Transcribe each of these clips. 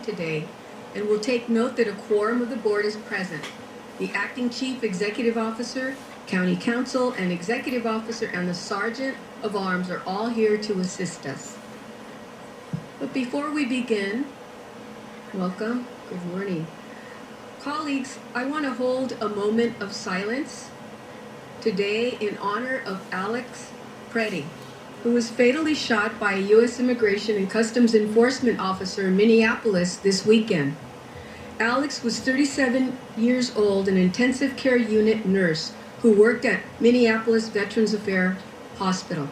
today, and will take note that a quorum of the board is present. The acting chief executive officer, county council, and executive officer, and the sergeant of arms are all here to assist us. But before we begin, welcome, good morning. Colleagues, I want to hold a moment of silence today in honor of Alex Preddy, who was fatally shot by a U.S. Immigration and Customs Enforcement officer in Minneapolis this weekend. Alex was 37 years old, an intensive care unit nurse who worked at Minneapolis Veterans Affairs Hospital.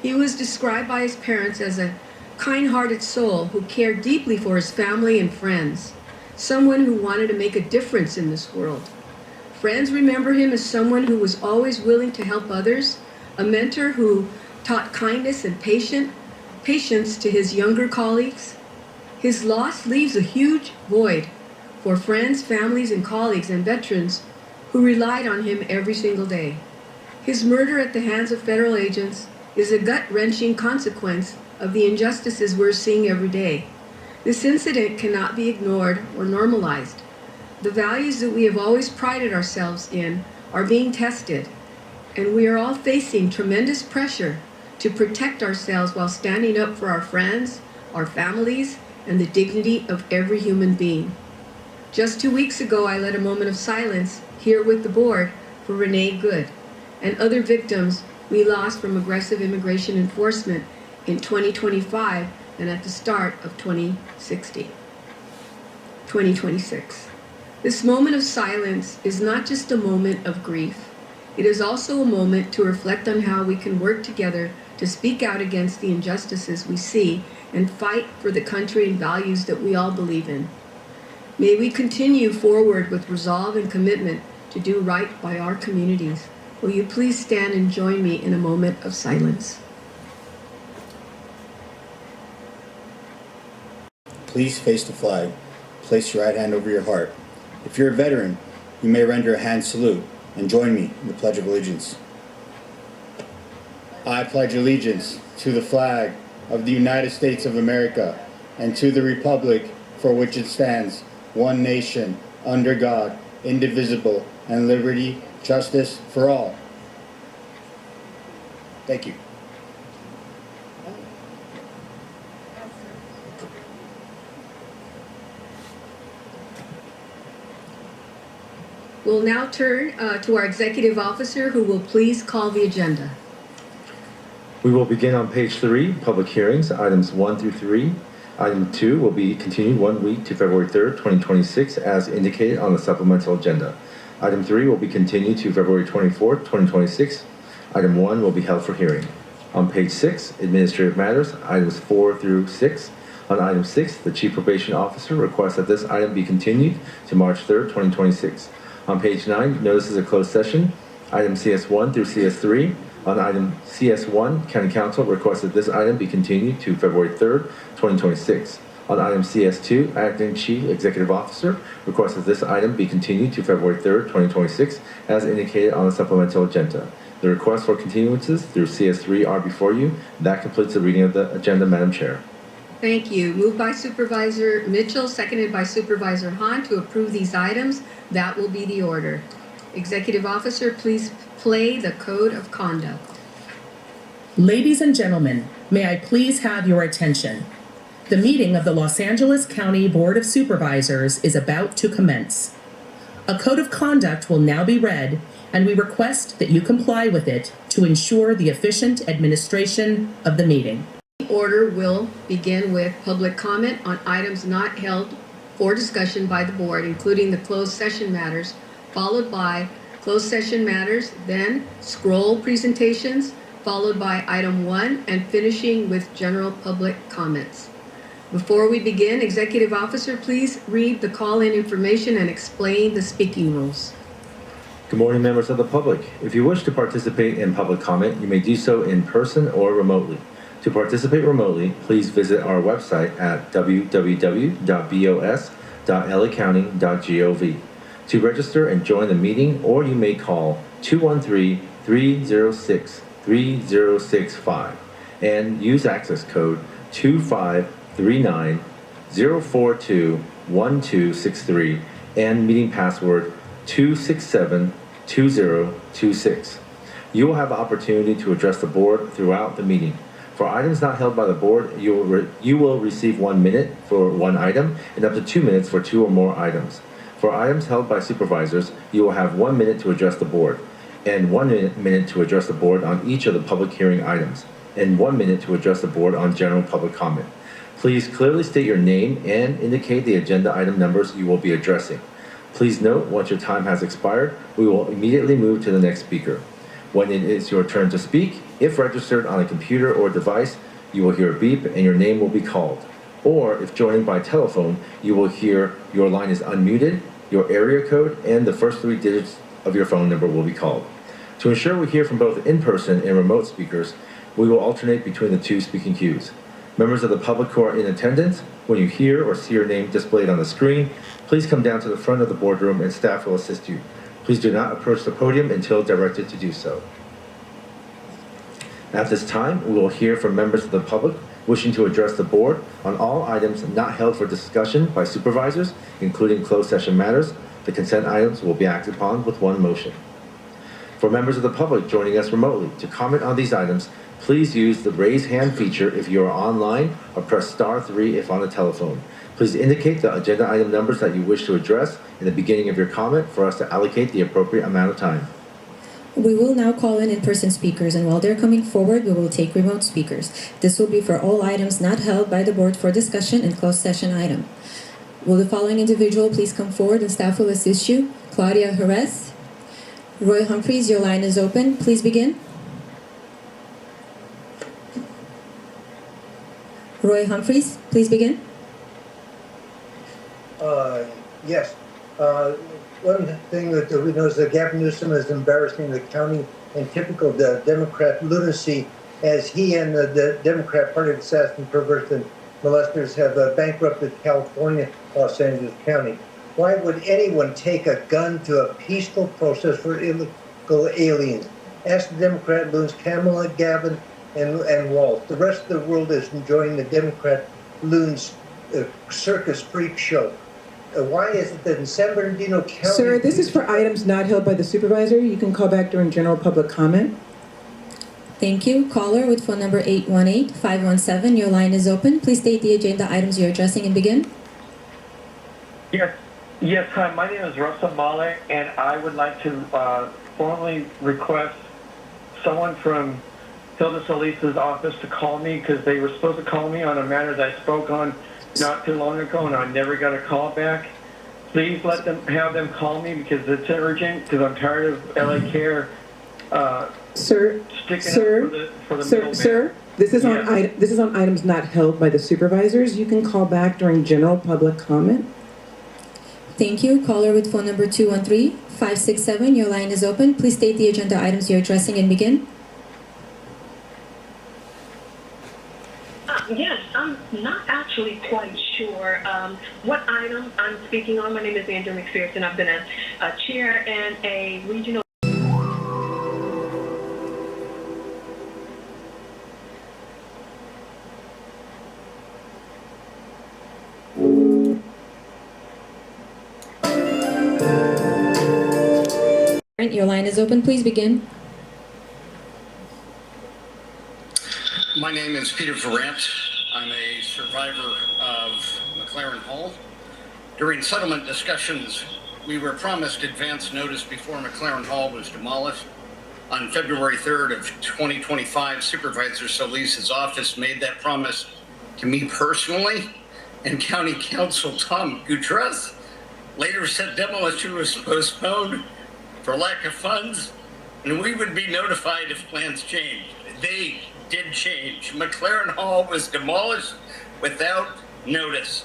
He was described by his parents as a kind-hearted soul who cared deeply for his family and friends, someone who wanted to make a difference in this world. Friends remember him as someone who was always willing to help others, a mentor who taught kindness and patience to his younger colleagues. His loss leaves a huge void for friends, families, and colleagues and veterans who relied on him every single day. His murder at the hands of federal agents is a gut-wrenching consequence of the injustices we're seeing every day. This incident cannot be ignored or normalized. The values that we have always prided ourselves in are being tested, and we are all facing tremendous pressure to protect ourselves while standing up for our friends, our families, and the dignity of every human being. Just 2 weeks ago, I led a moment of silence here with the board for Renee Good and other victims we lost from aggressive immigration enforcement in 2025 and at the start of 2026. This moment of silence is not just a moment of grief. It is also a moment to reflect on how we can work together to speak out against the injustices we see and fight for the country and values that we all believe in. May we continue forward with resolve and commitment to do right by our communities. Will you please stand and join me in a moment of silence? Please face the flag. Place your right hand over your heart. If you're a veteran, you may render a hand salute and join me in the Pledge of Allegiance. I pledge allegiance to the flag of the United States of America and to the republic for which it stands, one nation, under God, indivisible, and liberty, justice for all. Thank you. We'll now turn to our executive officer, who will please call the agenda. We will begin on page 3, public hearings, items 1 through 3. Item 2 will be continued 1 week to February 3rd, 2026, as indicated on the supplemental agenda. Item 3 will be continued to February 24th, 2026. Item 1 will be held for hearing. On page 6, administrative matters, items 4 through 6. On item 6, the Chief Probation Officer requests that this item be continued to March 3rd, 2026. On page 9, notices of closed session, item CS1 through CS3. On item CS1, County Council requests that this item be continued to February 3rd, 2026. On item CS2, Acting Chief Executive Officer requests that this item be continued to February 3rd, 2026, as indicated on the supplemental agenda. The requests for continuances through CS3 are before you. That completes the reading of the agenda, Madam Chair. Thank you. Moved by Supervisor Mitchell, seconded by Supervisor Hahn to approve these items. That will be the order. Executive Officer, please play the Code of Conduct. Ladies and gentlemen, may I please have your attention? The meeting of the Los Angeles County Board of Supervisors is about to commence. A code of conduct will now be read, and we request that you comply with it to ensure the efficient administration of the meeting. The order will begin with public comment on items not held for discussion by the board, including the closed session matters, followed by closed session matters, then scroll presentations, followed by item 1, and finishing with general public comments. Before we begin, Executive Officer, please read the call-in information and explain the speaking rules. Good morning, members of the public. If you wish to participate in public comment, you may do so in person or remotely. To participate remotely, please visit our website at www.bos.lacounty.gov to register and join the meeting, or you may call 213-306-3065 and use access code 2539 042-1263 and meeting password 267-2026. You will have the opportunity to address the board throughout the meeting. For items not held by the board, you will receive 1 minute for one item and up to 2 minutes for two or more items. For items held by supervisors, you will have 1 minute to address the board and 1 minute to address the board on each of the public hearing items and 1 minute to address the board on general public comment. Please clearly state your name and indicate the agenda item numbers you will be addressing. Please note, once your time has expired, we will immediately move to the next speaker. When it is your turn to speak, if registered on a computer or device, you will hear a beep and your name will be called. Or if joining by telephone, you will hear your line is unmuted, your area code, and the first 3 digits of your phone number will be called. To ensure we hear from both in-person and remote speakers, we will alternate between the 2 speaking queues. Members of the public who are in attendance, when you hear or see your name displayed on the screen, please come down to the front of the boardroom and staff will assist you. Please do not approach the podium until directed to do so. At this time, we will hear from members of the public wishing to address the board on all items not held for discussion by supervisors, including closed session matters. The consent items will be acted upon with one motion. For members of the public joining us remotely, to comment on these items, please use the raise hand feature if you are online or press *3 if on the telephone. Please indicate the agenda item numbers that you wish to address in the beginning of your comment for us to allocate the appropriate amount of time. We will now call in-person speakers, and while they're coming forward, we will take remote speakers. This will be for all items not held by the board for discussion and closed session item. Will the following individual please come forward and staff will assist you? Claudia Jerez. Roy Humphreys, your line is open. Please begin. Roy Humphreys, please begin. Yes. One thing that we know is that Gavin Newsom is embarrassing the county in typical Democrat lunacy, as he and the Democrat Party of assassin, perverts, and molesters have bankrupted California, Los Angeles County. Why would anyone take a gun to a peaceful protest for illegal aliens? Ask the Democrat loons Kamala, Gavin, and Walz. The rest of the world is enjoying the Democrat loons circus freak show. Why is it that in San Bernardino County... Sir, this is for items not held by the supervisor. You can call back during general public comment. Thank you. Caller with phone number 818-517, your line is open. Please state the agenda items you're addressing and begin. Yes, hi, my name is Russell Mahler, and I would like to formally request someone from Hilda Solis's office to call me, because they were supposed to call me on a matter that I spoke on not too long ago, and I never got a call back. Please have them call me, because it's urgent, because I'm tired of LA Care sticking up for the middleman. Sir, this is on items not held by the supervisors. You can call back during general public comment. Thank you. Caller with phone number 213-567, your line is open. Please state the agenda items you're addressing and begin. Yes, I'm not actually quite sure what item I'm speaking on. My name is Andrew McPherson. I've been a chair and a regional... Your line is open. Please begin. My name is Peter Verrant. I'm a survivor of McLaren Hall. During settlement discussions, we were promised advance notice before McLaren Hall was demolished. On February 3rd of 2025, Supervisor Solis's office made that promise to me personally, and County Council Tom Gutierrez later said demolition was postponed for lack of funds, and we would be notified if plans changed. They did change. McLaren Hall was demolished without notice.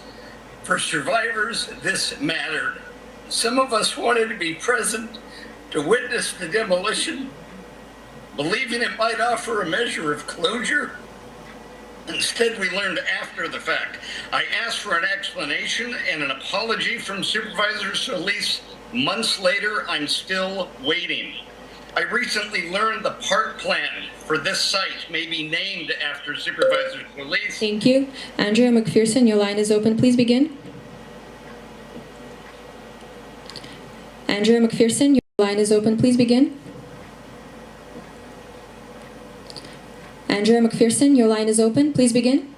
For survivors, this mattered. Some of us wanted to be present to witness the demolition, believing it might offer a measure of closure. Instead, we learned after the fact. I asked for an explanation and an apology from Supervisor Solis. Months later, I'm still waiting. I recently learned the park plan for this site may be named after Supervisor Solis. Thank you. Andrea McPherson, your line is open. Please begin. Andrea McPherson, your line is open. Please begin. Andrea McPherson, your line is open. Please begin.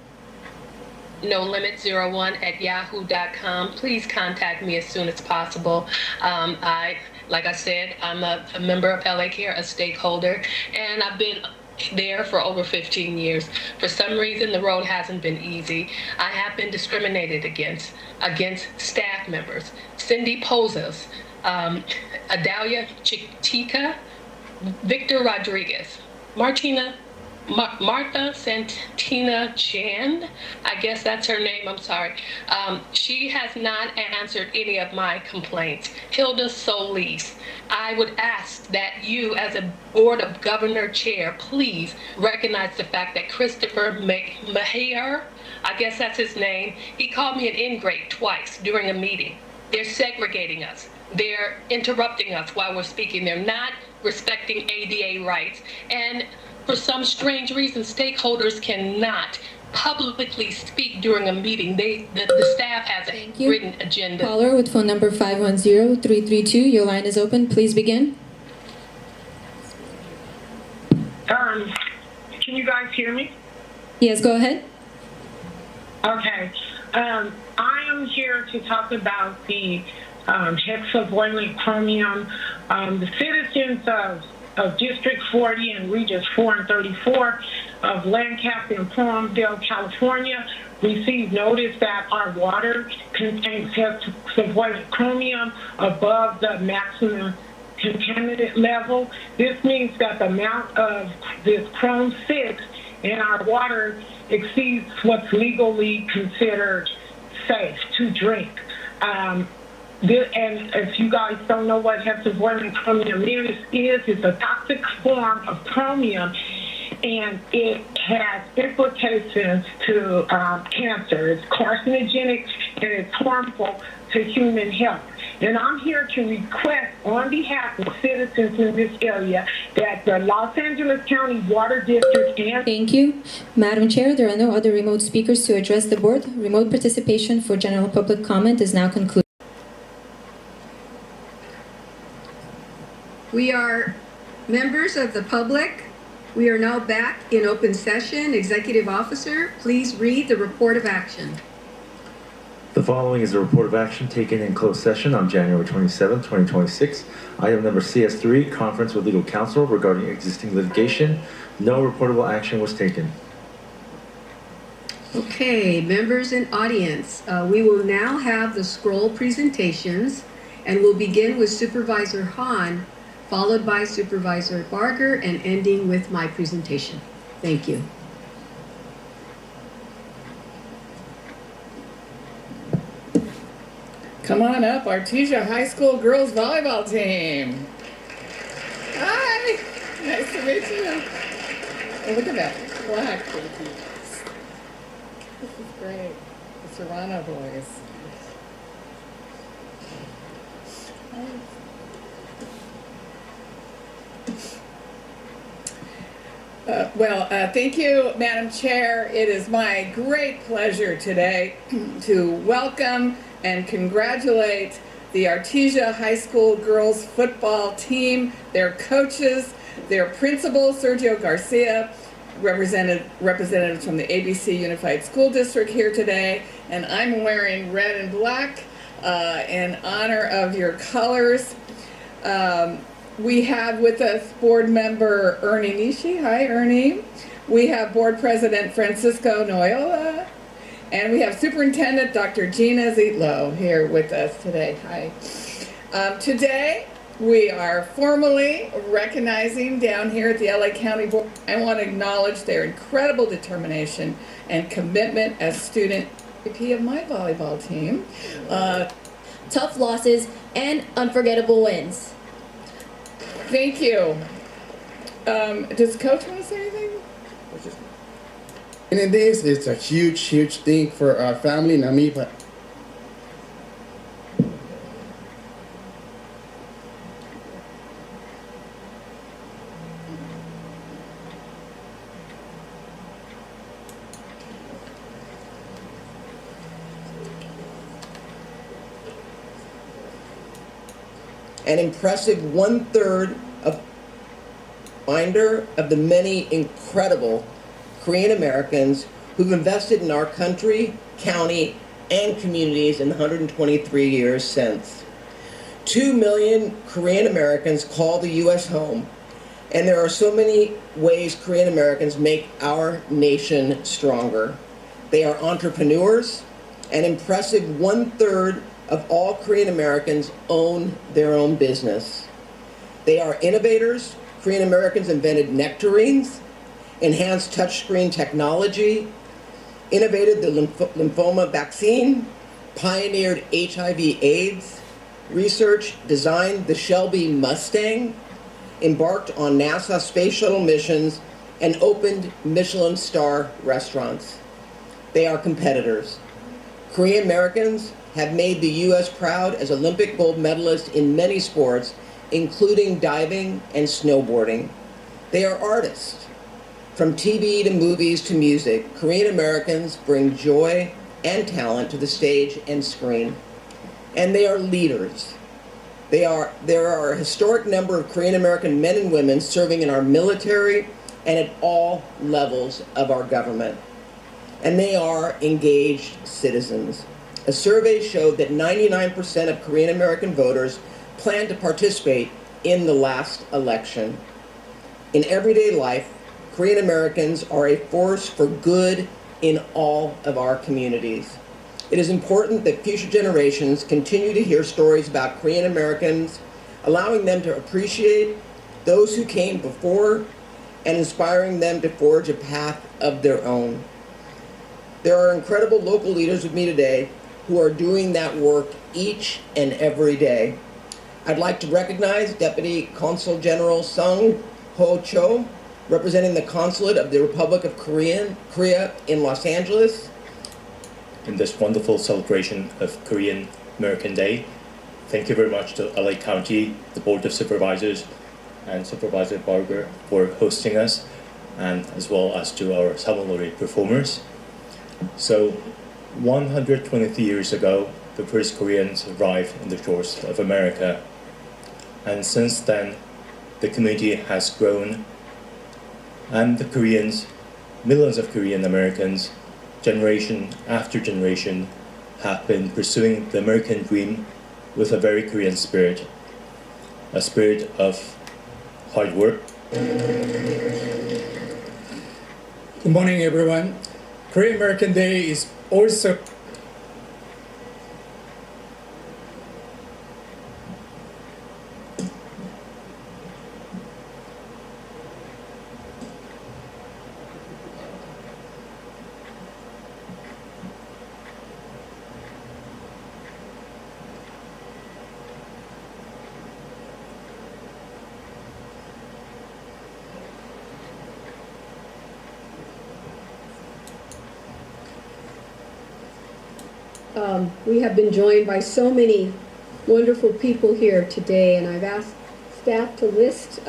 No limit 01@yahoo.com. Please contact me as soon as possible. Like I said, I'm a member of LA Care, a stakeholder, and I've been there for over 15 years. For some reason, the road hasn't been easy. I have been discriminated against staff members. Cindy Pozos, Adalia Chitica, Victor Rodriguez, Martha Santina Jan, I guess that's her name, I'm sorry. She has not answered any of my complaints. Hilda Solis, I would ask that you as a Board of Governor Chair, please recognize the fact that Christopher Maher, I guess that's his name, he called me an ingrate twice during a meeting. They're segregating us. They're interrupting us while we're speaking. They're not respecting ADA rights. And for some strange reason, stakeholders cannot publicly speak during a meeting. The staff has a written agenda. Caller with phone number 510-332, your line is open. Please begin. Can you guys hear me? Yes, go ahead. Okay. I am here to talk about the hexavoylant chromium. The citizens of District 40 and Regions 4 and 34 of Lancaster and Cromwell, California, received notice that our water contains hexavoylant chromium above the maximum contaminant level. This means that the amount of this Chrome 6 in our water exceeds what's legally considered safe to drink. And if you guys don't know what hexavoylant chromium is, it's a toxic form of chromium, and it has implications to cancer. It's carcinogenic and it's harmful to human health. And I'm here to request on behalf of citizens in this area that the Los Angeles County Water District and... Thank you. Madam Chair, there are no other remote speakers to address the board. Remote participation for general public comment is now concluded. We are members of the public. We are now back in open session. Executive Officer, please read the report of action. The following is a report of action taken in closed session on January 27, 2026. Item number CS3, conference with legal counsel regarding existing litigation. No reportable action was taken. Okay, members and audience, we will now have the scroll presentations, and we'll begin with Supervisor Hahn, followed by Supervisor Barger, and ending with my presentation. Thank you. Come on up, Artesia High School girls volleyball team. Hi, nice to meet you. Oh, look at that black. This is great. The Serrano boys. Thank you, Madam Chair. It is my great pleasure today to welcome and congratulate the Artesia High School girls football team, their coaches, their principal, Sergio Garcia, representatives from the ABC Unified School District here today, and I'm wearing red and black in honor of your colors. We have with us board member Ernie Nishi. Hi, Ernie. We have board president Francisco Noyola. And we have Superintendent Dr. Gina Zietlow here with us today. Hi. Today, we are formally recognizing down here at the LA County Board. I want to acknowledge their incredible determination and commitment as student VP of my volleyball team. Tough losses and unforgettable wins. Thank you. Does Coach want to say anything? And this is a huge thing for our family, not me, but an impressive one-third of reminder of the many incredible Korean Americans who've invested in our country, county, and communities in the 123 years since. 2 million Korean Americans call the U.S. home, and there are so many ways Korean Americans make our nation stronger. They are entrepreneurs. An impressive one-third of all Korean Americans own their own business. They are innovators. Korean Americans invented nectarines, enhanced touchscreen technology, innovated the lymphoma vaccine, pioneered HIV/AIDS, researched, designed the Shelby Mustang, embarked on NASA space shuttle missions, and opened Michelin star restaurants. They are competitors. Korean Americans have made the U.S. proud as Olympic gold medalists in many sports, including diving and snowboarding. They are artists. From TV to movies to music, Korean Americans bring joy and talent to the stage and screen. And they are leaders. There are a historic number of Korean American men and women serving in our military and at all levels of our government. And they are engaged citizens. A survey showed that 99% of Korean American voters plan to participate in the last election. In everyday life, Korean Americans are a force for good in all of our communities. It is important that future generations continue to hear stories about Korean Americans, allowing them to appreciate those who came before and inspiring them to forge a path of their own. There are incredible local leaders with me today who are doing that work each and every day. I'd like to recognize Deputy Consul General Sung Ho Cho, representing the Consulate of the Republic of Korea in Los Angeles. In this wonderful celebration of Korean American Day, thank you very much to LA County, the Board of Supervisors, and Supervisor Barger for hosting us, and as well as to our ceremony performers. So, 123 years ago, the first Koreans arrived in the shores of America, and since then, the community has grown, and the Koreans, millions of Korean Americans, generation after generation, have been pursuing the American dream with a very Korean spirit, a spirit of hard work. Good morning, everyone. Korean American Day is also we have been joined by so many wonderful people here today, and I've asked staff to list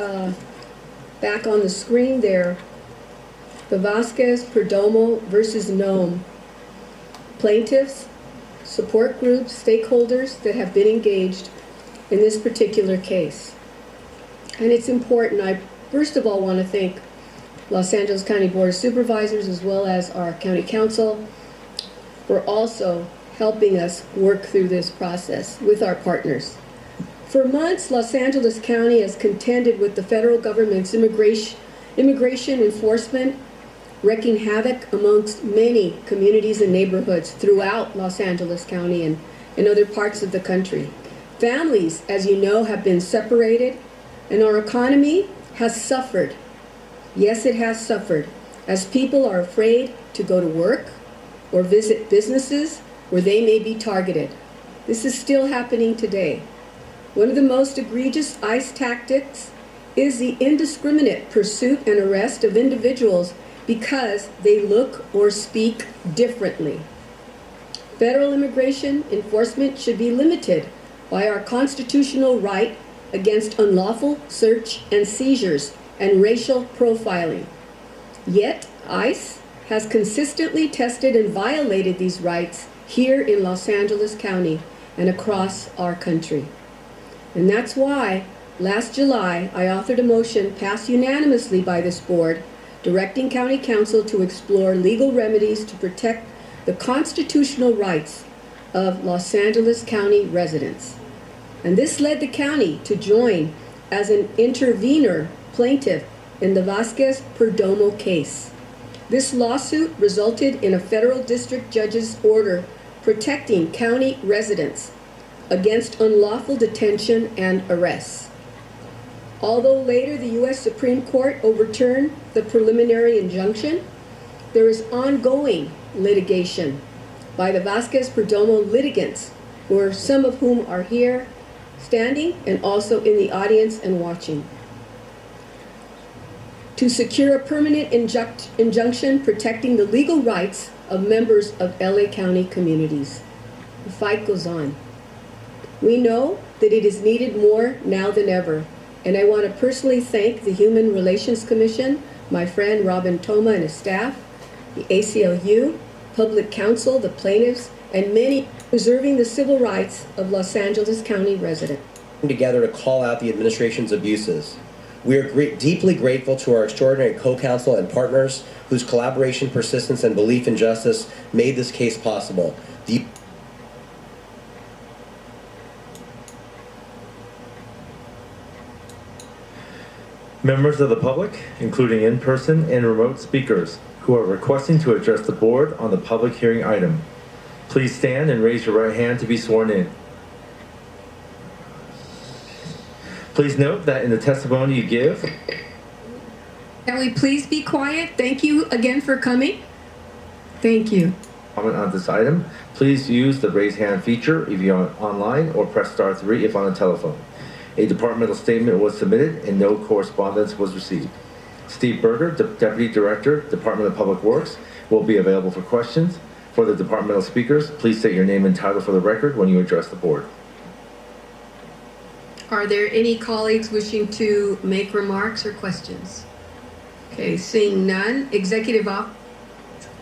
back on the screen there the Vasquez Perdomo versus Nome plaintiffs, support groups, stakeholders that have been engaged in this particular case. And it's important. I first of all want to thank Los Angeles County Board of Supervisors as well as our County Council for also helping us work through this process with our partners. For months, Los Angeles County has contended with the federal government's immigration enforcement, wreaking havoc amongst many communities and neighborhoods throughout Los Angeles County and in other parts of the country. Families, as you know, have been separated, and our economy has suffered. Yes, it has suffered, as people are afraid to go to work or visit businesses where they may be targeted. This is still happening today. One of the most egregious ICE tactics is the indiscriminate pursuit and arrest of individuals because they look or speak differently. Federal immigration enforcement should be limited by our constitutional right against unlawful search and seizures and racial profiling. Yet, ICE has consistently tested and violated these rights here in Los Angeles County and across our country. And that's why, last July, I authored a motion passed unanimously by this board directing County Council to explore legal remedies to protect the constitutional rights of Los Angeles County residents. And this led the county to join as an intervenor plaintiff in the Vasquez-Perdomo case. This lawsuit resulted in a federal district judge's order protecting county residents against unlawful detention and arrests. Although later the U.S. Supreme Court overturned the preliminary injunction, there is ongoing litigation by the Vasquez-Perdomo litigants, some of whom are here standing and also in the audience and watching, to secure a permanent injunction protecting the legal rights of members of LA County communities. The fight goes on. We know that it is needed more now than ever, and I want to personally thank the Human Relations Commission, my friend Robin Toma and his staff, the ACLU, Public Counsel, the plaintiffs, and many preserving the civil rights of Los Angeles County residents. Together to call out the administration's abuses. We are deeply grateful to our extraordinary co-counsel and partners whose collaboration, persistence, and belief in justice made this case possible. Members of the public, including in-person and remote speakers, who are requesting to address the board on the public hearing item, please stand and raise your right hand to be sworn in. Please note that in the testimony you give... Can we please be quiet? Thank you again for coming. Thank you. Comment on this item, please use the raise hand feature if you're online or press star 3 if on a telephone. A departmental statement was submitted and no correspondence was received. Steve Berger, Deputy Director, Department of Public Works, will be available for questions. For the departmental speakers, please state your name and title for the record when you address the board. Are there any colleagues wishing to make remarks or questions? Okay, seeing none, Executive Officer,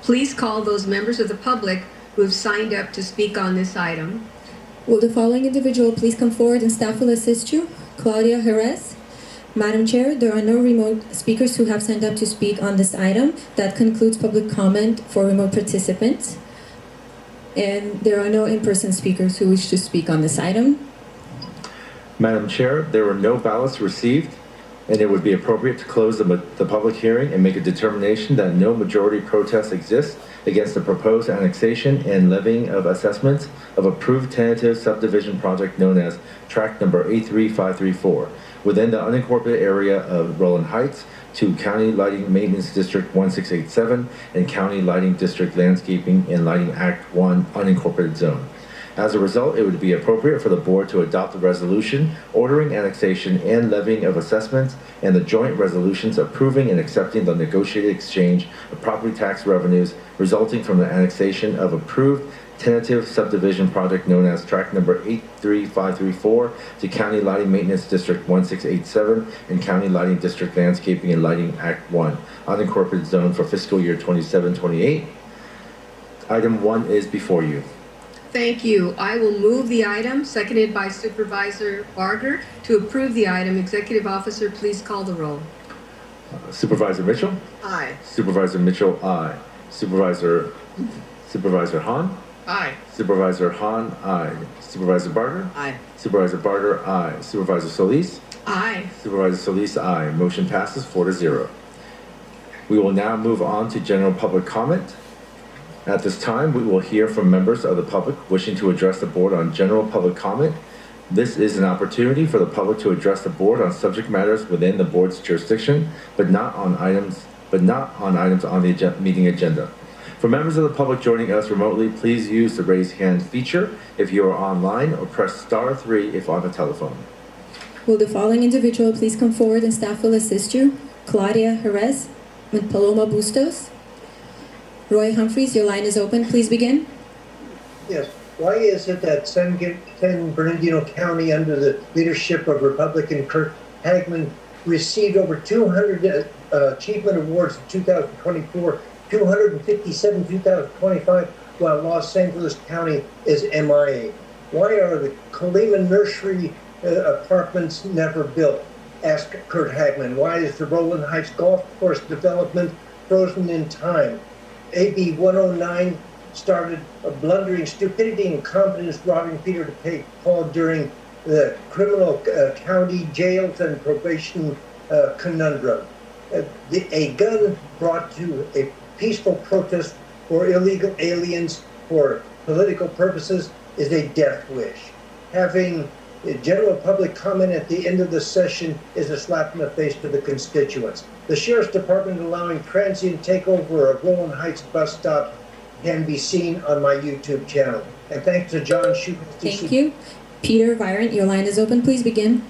please call those members of the public who have signed up to speak on this item. Will the following individual please come forward and staff will assist you? Claudia Jerez. Madam Chair, there are no remote speakers who have signed up to speak on this item. That concludes public comment for remote participants. And there are no in-person speakers who wish to speak on this item. Madam Chair, there were no ballots received, and it would be appropriate to close the public hearing and make a determination that no majority protest exists against the proposed annexation and levying of assessments of approved tentative subdivision project known as tract number 83534 within the unincorporated area of Rowland Heights to County Lighting Maintenance District 1687 and County Lighting District Landscaping and Lighting Act 1 unincorporated zone. As a result, it would be appropriate for the board to adopt a resolution ordering annexation and levying of assessments and the joint resolutions approving and accepting the negotiated exchange of property tax revenues resulting from the annexation of approved tentative subdivision project known as tract number 83534 to County Lighting Maintenance District 1687 and County Lighting District Landscaping and Lighting Act 1 unincorporated zone for fiscal year 27-28. Item 1 is before you. Thank you. I will move the item, seconded by Supervisor Barger, to approve the item. Executive Officer, please call the roll. Supervisor Mitchell? Aye. Supervisor Mitchell, aye. Supervisor Hahn? Aye. Supervisor Hahn, aye. Supervisor Barger? Aye. Supervisor Barger, aye. Supervisor Solis? Aye. Supervisor Solis, aye. Motion passes 4-0. We will now move on to general public comment. At this time, we will hear from members of the public wishing to address the board on general public comment. This is an opportunity for the public to address the board on subject matters within the board's jurisdiction, but not on items on the meeting agenda. For members of the public joining us remotely, please use the raise hand feature if you are online or press star 3 if on the telephone. Will the following individual please come forward and staff will assist you? Claudia Jerez and Paloma Bustos. Roy Humphreys, your line is open. Please begin. Yes. Why is it that San Bernardino County, under the leadership of Republican Kurt Hagman, received over 200 achievement awards in 2024, 257 in 2025, while Los Angeles County is MIA? Why are the Coleman Nursery apartments never built? Asked Kurt Hagman. Why is the Rowland Heights Golf Course development frozen in time? AB 109 started a blundering stupidity and incompetence, robbing Peter to pay Paul during the criminal county jails and probation conundrum. A gun brought to a peaceful protest for illegal aliens for political purposes is a death wish. Having the general public comment at the end of the session is a slap in the face to the constituents. The Sheriff's Department allowing transient takeover of Rowland Heights bus stop can be seen on my YouTube channel. And thanks to John Schubert. Thank you. Peter Virant, your line is open. Please begin.